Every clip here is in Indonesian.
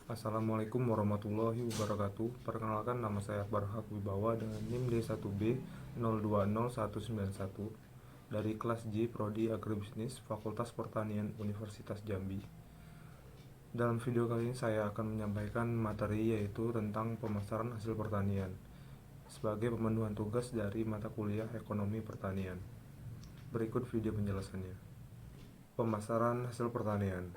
Assalamualaikum warahmatullahi wabarakatuh. Perkenalkan, nama saya Akbar Haq Wibawa dengan NIM D1B020191 dari kelas J Prodi Agribisnis Fakultas Pertanian Universitas Jambi. Dalam video kali ini saya akan menyampaikan materi yaitu tentang pemasaran hasil pertanian sebagai pemenuhan tugas dari mata kuliah Ekonomi Pertanian. Berikut video penjelasannya. Pemasaran hasil pertanian.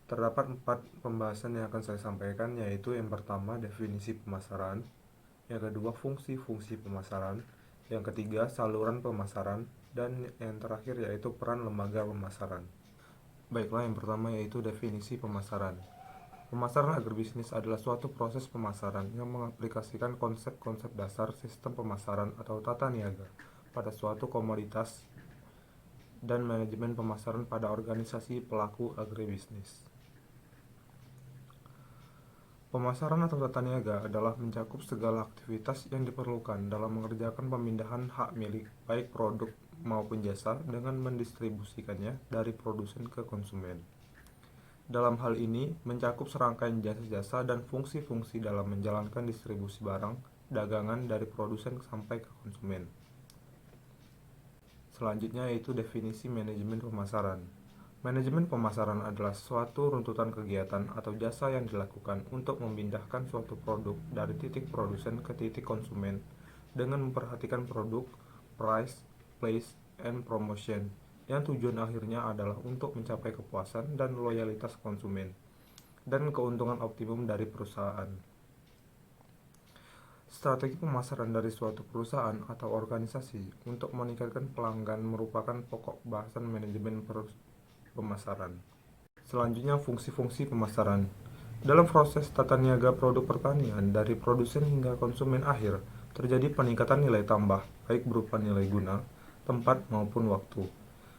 Terdapat 4 pembahasan yang akan saya sampaikan, yaitu yang pertama definisi pemasaran, yang kedua fungsi-fungsi pemasaran, yang ketiga saluran pemasaran, dan yang terakhir yaitu peran lembaga pemasaran. Baiklah, yang pertama yaitu definisi pemasaran. Pemasaran agribisnis adalah suatu proses pemasaran yang mengaplikasikan konsep-konsep dasar sistem pemasaran atau tata niaga pada suatu komoditas dan manajemen pemasaran pada organisasi pelaku agribisnis. Pemasaran atau tata niaga adalah mencakup segala aktivitas yang diperlukan dalam mengerjakan pemindahan hak milik baik produk maupun jasa dengan mendistribusikannya dari produsen ke konsumen. Dalam hal ini, mencakup serangkaian jasa-jasa dan fungsi-fungsi dalam menjalankan distribusi barang, dagangan dari produsen sampai ke konsumen. Selanjutnya yaitu definisi manajemen pemasaran. Manajemen pemasaran adalah suatu runtutan kegiatan atau jasa yang dilakukan untuk memindahkan suatu produk dari titik produsen ke titik konsumen dengan memperhatikan produk, price, place, and promotion, yang tujuan akhirnya adalah untuk mencapai kepuasan dan loyalitas konsumen dan keuntungan optimum dari perusahaan. Strategi pemasaran dari suatu perusahaan atau organisasi untuk meningkatkan pelanggan merupakan pokok bahasan manajemen pemasaran. Selanjutnya, fungsi-fungsi pemasaran. Dalam proses tata niaga produk pertanian dari produsen hingga konsumen akhir, terjadi peningkatan nilai tambah, baik berupa nilai guna, tempat maupun waktu.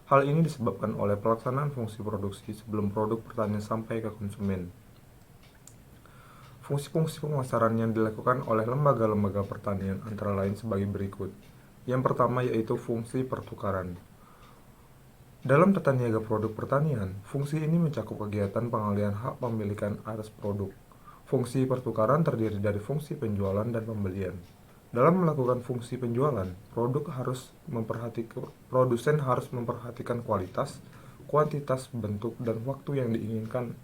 Hal ini disebabkan oleh pelaksanaan fungsi produksi sebelum produk pertanian sampai ke konsumen. Fungsi-fungsi pemasaran yang dilakukan oleh lembaga-lembaga pertanian antara lain sebagai berikut. Yang pertama yaitu fungsi pertukaran. Dalam tata niaga produk pertanian, fungsi ini mencakup kegiatan pengalihan hak pemilikan atas produk. Fungsi pertukaran terdiri dari fungsi penjualan dan pembelian. Dalam melakukan fungsi penjualan, produsen harus memperhatikan kualitas, kuantitas, bentuk, dan waktu yang diinginkan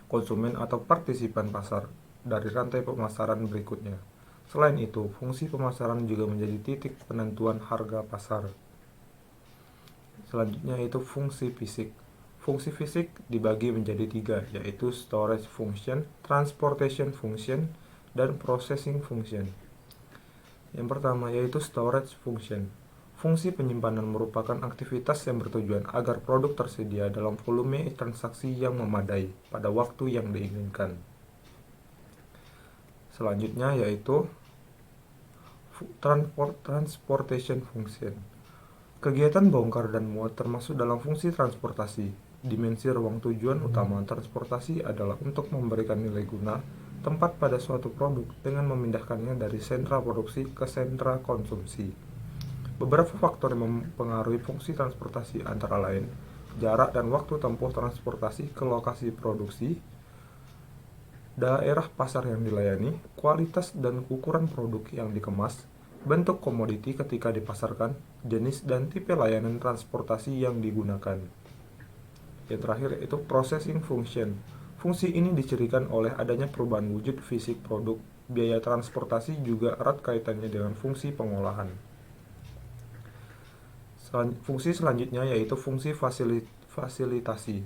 konsumen atau partisipan pasar dari rantai pemasaran berikutnya. Selain itu, fungsi pemasaran juga menjadi titik penentuan harga pasar. Selanjutnya yaitu fungsi fisik. Fungsi fisik dibagi menjadi 3, yaitu storage function, transportation function, dan processing function. Yang pertama yaitu storage function. Fungsi penyimpanan merupakan aktivitas yang bertujuan agar produk tersedia dalam volume transaksi yang memadai pada waktu yang diinginkan. Selanjutnya yaitu transportation function. Kegiatan bongkar dan muat termasuk dalam fungsi transportasi. Dimensi ruang tujuan utama transportasi adalah untuk memberikan nilai guna tempat pada suatu produk dengan memindahkannya dari sentra produksi ke sentra konsumsi. Beberapa faktor yang mempengaruhi fungsi transportasi antara lain jarak dan waktu tempuh transportasi ke lokasi produksi, daerah pasar yang dilayani, kualitas dan ukuran produk yang dikemas, bentuk komoditi ketika dipasarkan, jenis dan tipe layanan transportasi yang digunakan. Yang terakhir yaitu processing function. Fungsi ini dicirikan oleh adanya perubahan wujud fisik produk. Biaya transportasi juga erat kaitannya dengan fungsi pengolahan. Fungsi selanjutnya yaitu fungsi fasilitasi.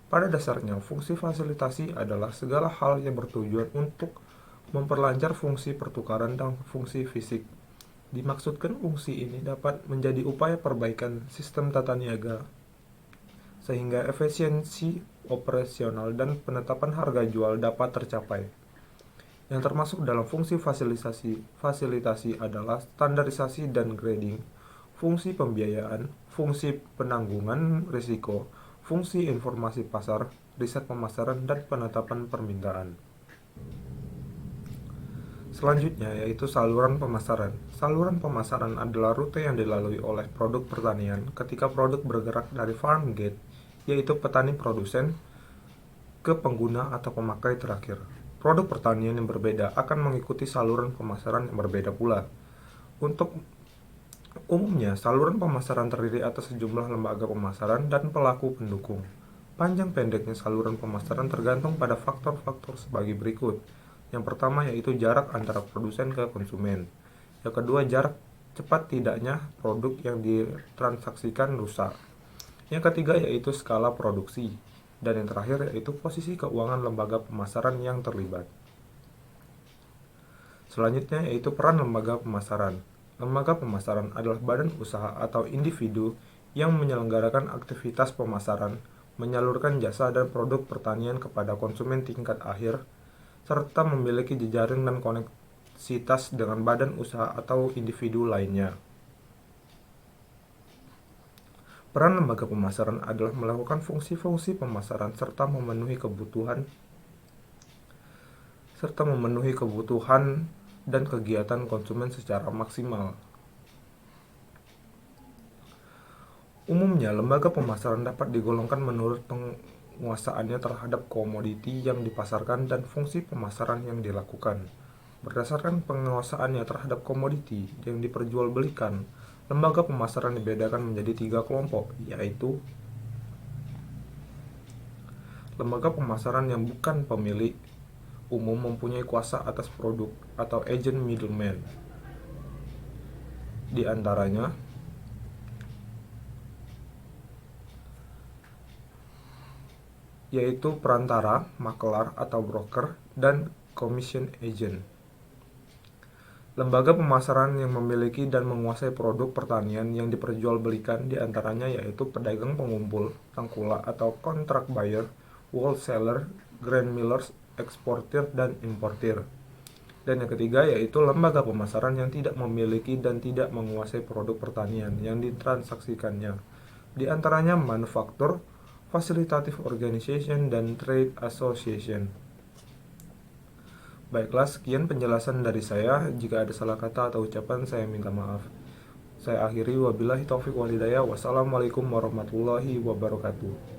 Pada dasarnya, fungsi fasilitasi adalah segala hal yang bertujuan untuk memperlancar fungsi pertukaran dan fungsi fisik. Dimaksudkan fungsi ini dapat menjadi upaya perbaikan sistem tata niaga sehingga efisiensi operasional dan penetapan harga jual dapat tercapai. Yang termasuk dalam fungsi fasilitasi adalah standarisasi dan grading, fungsi pembiayaan, fungsi penanggungan risiko, fungsi informasi pasar, riset pemasaran, dan penetapan permintaan. Selanjutnya yaitu saluran pemasaran. Saluran pemasaran adalah rute yang dilalui oleh produk pertanian ketika produk bergerak dari farm gate, yaitu petani produsen, ke pengguna atau pemakai terakhir. Produk pertanian yang berbeda akan mengikuti saluran pemasaran yang berbeda pula. Untuk umumnya, saluran pemasaran terdiri atas sejumlah lembaga pemasaran dan pelaku pendukung. Panjang pendeknya saluran pemasaran tergantung pada faktor-faktor sebagai berikut. Yang pertama yaitu jarak antara produsen ke konsumen. Yang kedua, jarak cepat tidaknya produk yang ditransaksikan rusak. Yang ketiga yaitu skala produksi. Dan yang terakhir yaitu posisi keuangan lembaga pemasaran yang terlibat. Selanjutnya yaitu peran lembaga pemasaran. Lembaga pemasaran adalah badan usaha atau individu yang menyelenggarakan aktivitas pemasaran, menyalurkan jasa dan produk pertanian kepada konsumen tingkat akhir, serta memiliki jejaring dan koneksitas dengan badan usaha atau individu lainnya. Peran lembaga pemasaran adalah melakukan fungsi-fungsi pemasaran serta memenuhi kebutuhan dan kegiatan konsumen secara maksimal. Umumnya, lembaga pemasaran dapat digolongkan menurut penguasaannya terhadap komoditi yang dipasarkan dan fungsi pemasaran yang dilakukan. Berdasarkan penguasaannya terhadap komoditi yang diperjualbelikan, lembaga pemasaran dibedakan menjadi 3 kelompok, yaitu lembaga pemasaran yang bukan pemilik umum mempunyai kuasa atas produk atau agent middleman. Di antaranya yaitu perantara, makelar atau broker, dan commission agent. Lembaga pemasaran yang memiliki dan menguasai produk pertanian yang diperjualbelikan diantaranya yaitu pedagang pengumpul, tengkulak atau contract buyer, wholesaler, grain millers, eksportir, dan importir. Dan yang ketiga yaitu lembaga pemasaran yang tidak memiliki dan tidak menguasai produk pertanian yang ditransaksikannya. Di antaranya manufaktur, facilitative organization, dan trade association. Baiklah, sekian penjelasan dari saya. Jika ada salah kata atau ucapan, saya minta maaf. Saya akhiri, wabillahi taufiq wal hidayah. Wassalamualaikum warahmatullahi wabarakatuh.